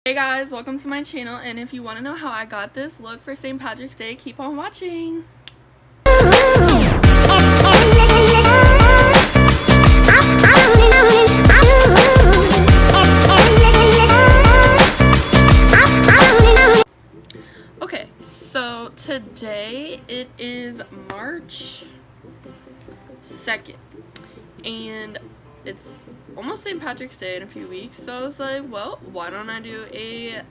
Hey guys, welcome to my channel, and if you want to know how I got this look for St. Patrick's Day, keep on watching. Okay, so today it is March 2nd, and it's almost St. Patrick's Day in a few weeks, so I was like, well, why don't I do a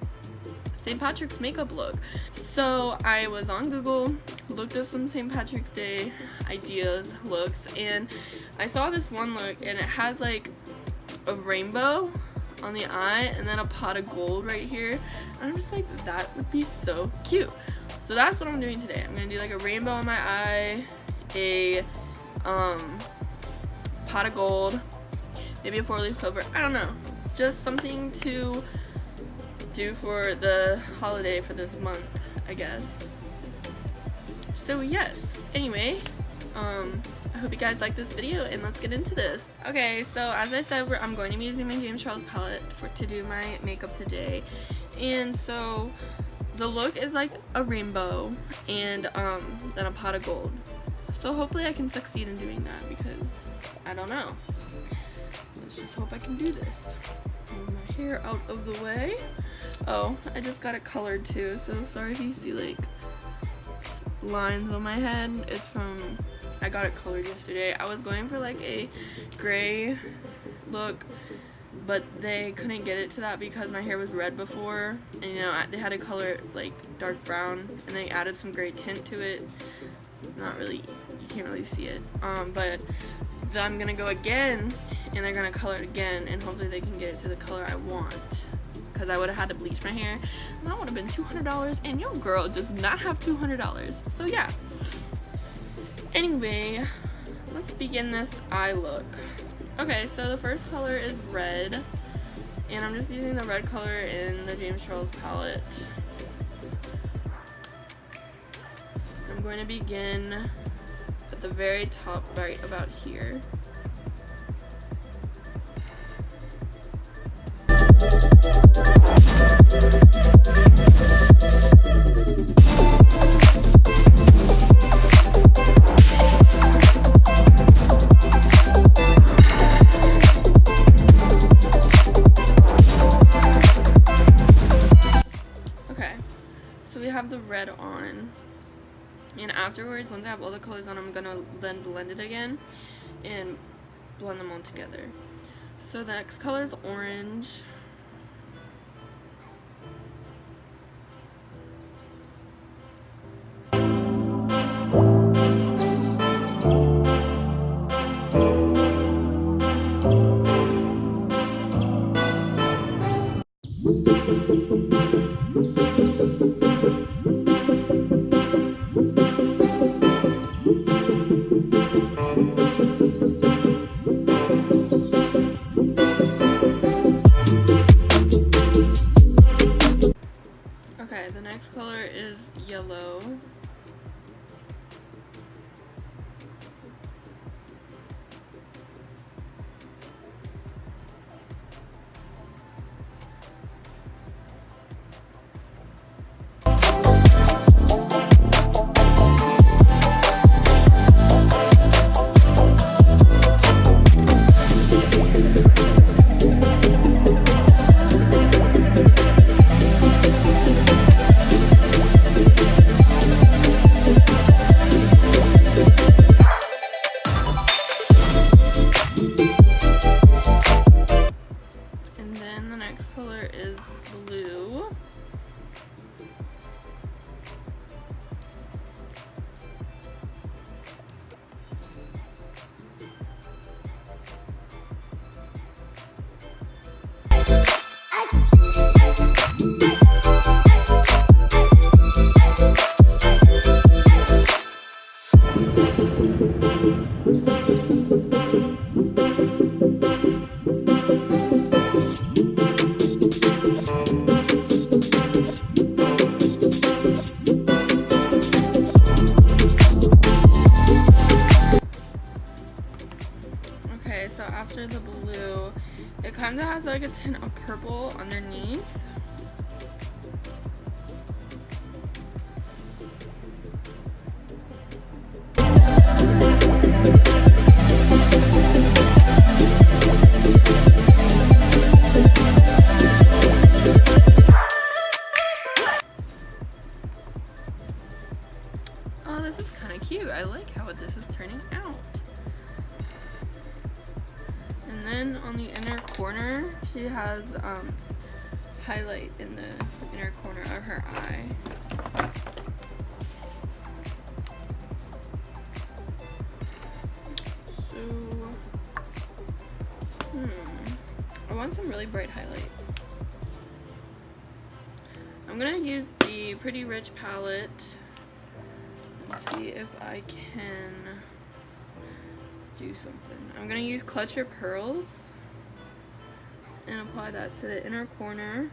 St. Patrick's makeup look? So I was on Google, looked up some St. Patrick's Day ideas, looks, and I saw this one look, and it has like a rainbow on the eye and then a pot of gold right here, and I'm just like, that would be so cute. So that's what I'm doing today. I'm gonna do like a rainbow on my eye, a pot of gold, maybe a 4-leaf clover, I don't know, just something to do for the holiday for this month, I guess. So yes, anyway, I hope you guys like this video, and let's get into this. Okay, so as I said, I'm going to be using my James Charles palette to do my makeup today, and so the look is like a rainbow and then a pot of gold. So hopefully I can succeed in doing that, because I don't know. Let's just hope I can do this. Move my hair out of the way. Oh, I just got it colored too, so sorry if you see like lines on my head. It's from, I got it colored yesterday. I was going for like a gray look, but they couldn't get it to that because my hair was red before, and you know, they had to color it like dark brown, and they added some gray tint to it. Not really, you can't really see it, but then I'm gonna go again and they're gonna color it again, and hopefully they can get it to the color I want, because I would have had to bleach my hair and that would have been $200, and your girl does not have $200. So yeah, anyway, let's begin this eye look. Okay, so the first color is red, and I'm just using the red color in the James Charles palette. I'm going to begin at the very top, right about here. Okay, so we have the red on. And afterwards, once I have all the colors on, I'm gonna then blend it again and blend them all together. So the next color is orange. Okay, the next color is yellow. Color is blue. after the blue, it kind of has like a tint of purple underneath. has highlight in the inner corner of her eye. So, I want some really bright highlight. I'm gonna use the Pretty Rich palette and see if I can do something. I'm gonna use Clutch Your Pearls and apply that to the inner corner.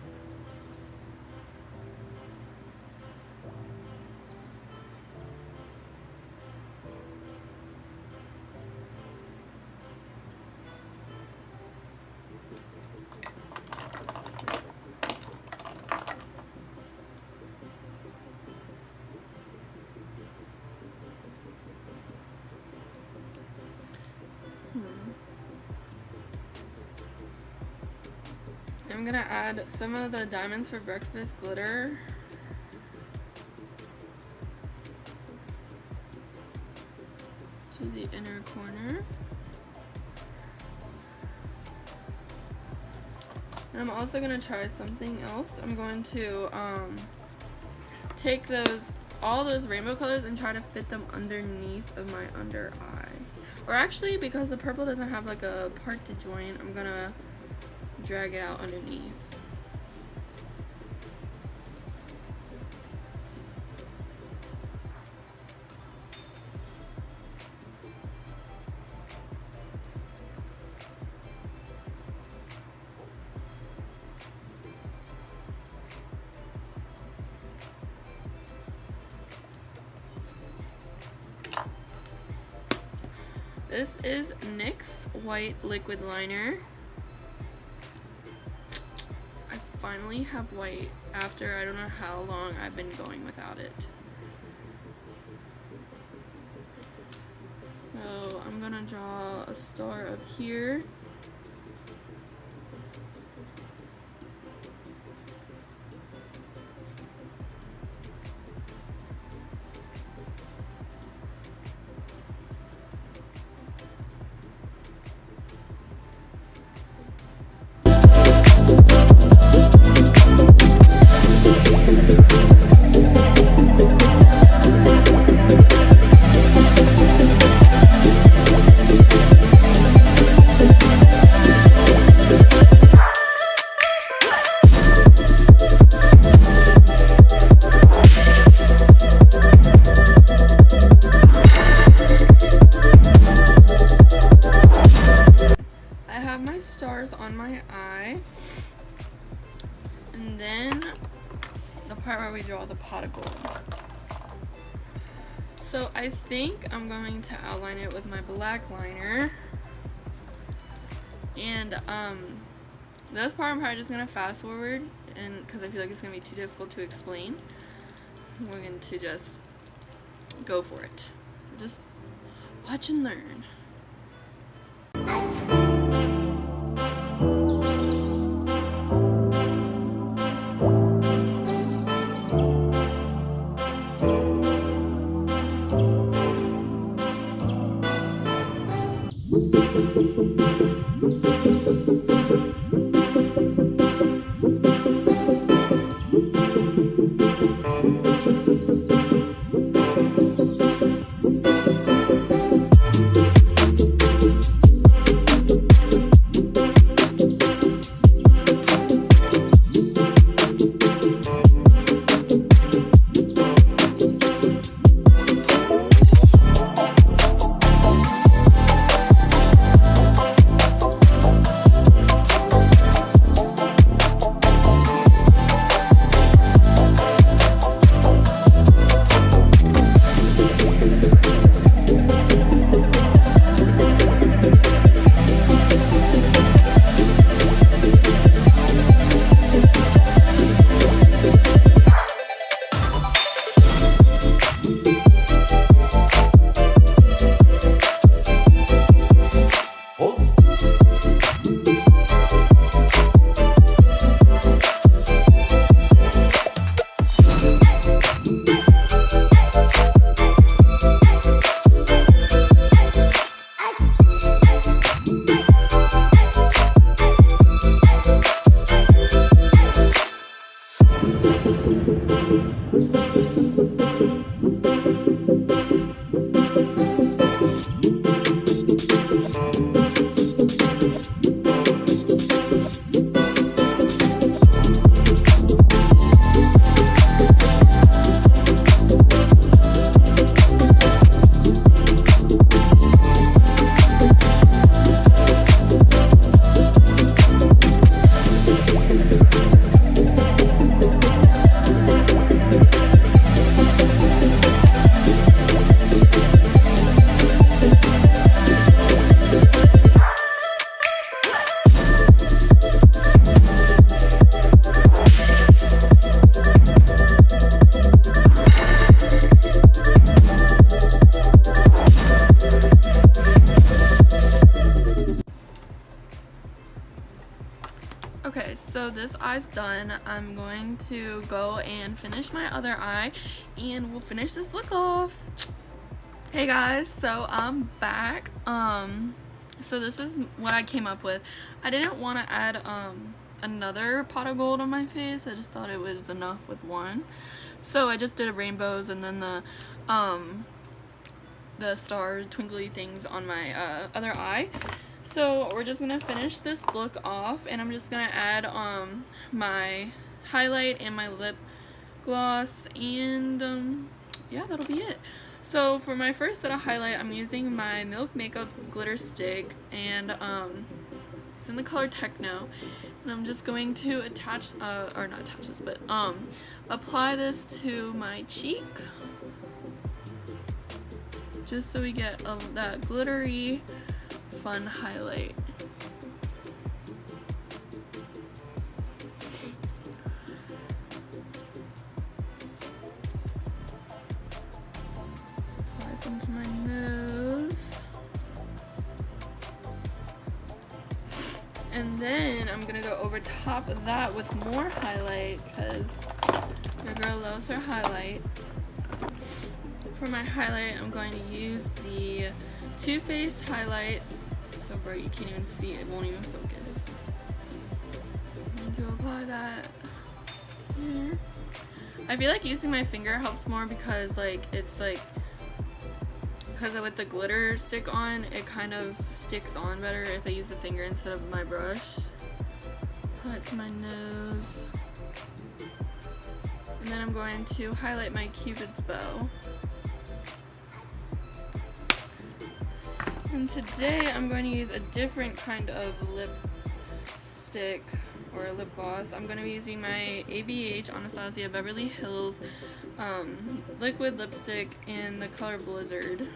I'm gonna add some of the Diamonds for Breakfast glitter. To the inner corner. And I'm also gonna try something else. I'm going to take all those rainbow colors and try to fit them underneath of my under eye. Or actually, because the purple doesn't have like a part to join, I'm gonna drag it out underneath. This is NYX White Liquid Liner. I finally have white after I don't know how long I've been going without it. So I'm gonna draw a star up here. Stars on my eye, and then the part where we draw the pot of gold. So I think I'm going to outline it with my black liner, and this part I'm probably just gonna fast forward, and because I feel like it's gonna be too difficult to explain, we're going to just go for it. So just watch and learn. Okay, so this eye's done. I'm going to go and finish my other eye and we'll finish this look off. Hey guys, so I'm back. So this is what I came up with. I didn't want to add another pot of gold on my face. I just thought it was enough with one. So I just did rainbows and then the star twinkly things on my other eye. So we're just gonna finish this look off, and I'm just gonna add my highlight and my lip gloss, and yeah, that'll be it. So for my first set of highlight, I'm using my Milk Makeup glitter stick, and it's in the color Techno, and I'm just going to attach or not attach this, but apply this to my cheek, just so we get that glittery fun highlight. Apply some to my nose. And then I'm gonna go over top of that with more highlight because your girl loves her highlight. For my highlight, I'm going to use the Too Faced highlight. So bright you can't even see it, it won't even focus. I'm going to apply that here. I feel like using my finger helps more because with the glitter stick on, it kind of sticks on better if I use the finger instead of my brush. Apply it to my nose. And then I'm going to highlight my Cupid's bow. And today I'm going to use a different kind of lipstick or lip gloss. I'm going to be using my ABH Anastasia Beverly Hills liquid lipstick in the color Blizzard.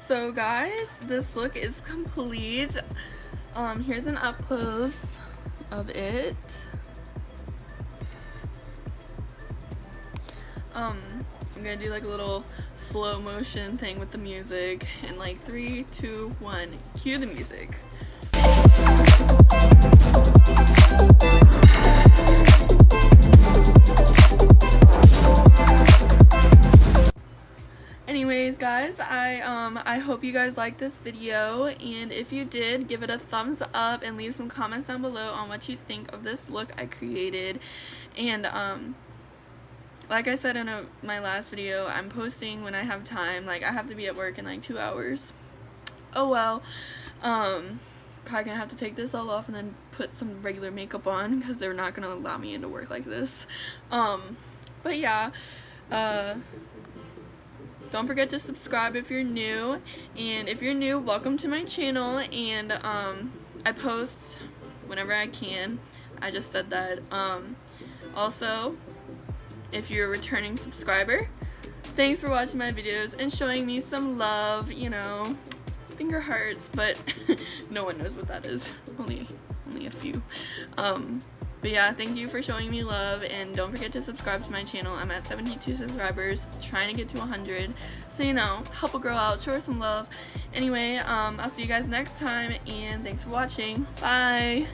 So guys, this look is complete. Here's an up close of it. I'm gonna do like a little slow motion thing with the music, and like 3, 2, 1, cue the music. Anyways guys, I hope you guys liked this video, and if you did, give it a thumbs up and leave some comments down below on what you think of this look I created. And like I said in my last video, I'm posting when I have time. Like, I have to be at work in like 2 hours. Oh well. Probably gonna have to take this all off and then put some regular makeup on because they're not gonna allow me into work like this. But yeah, don't forget to subscribe if you're new, and if you're new, welcome to my channel. And I post whenever I can. I just said that. Also, if you're a returning subscriber, thanks for watching my videos and showing me some love. You know, finger hearts, but no one knows what that is. Only a few. But But yeah, thank you for showing me love, and don't forget to subscribe to my channel. I'm at 72 subscribers, trying to get to 100. So, you know, help a girl out, show her some love. Anyway, I'll see you guys next time, and thanks for watching. Bye!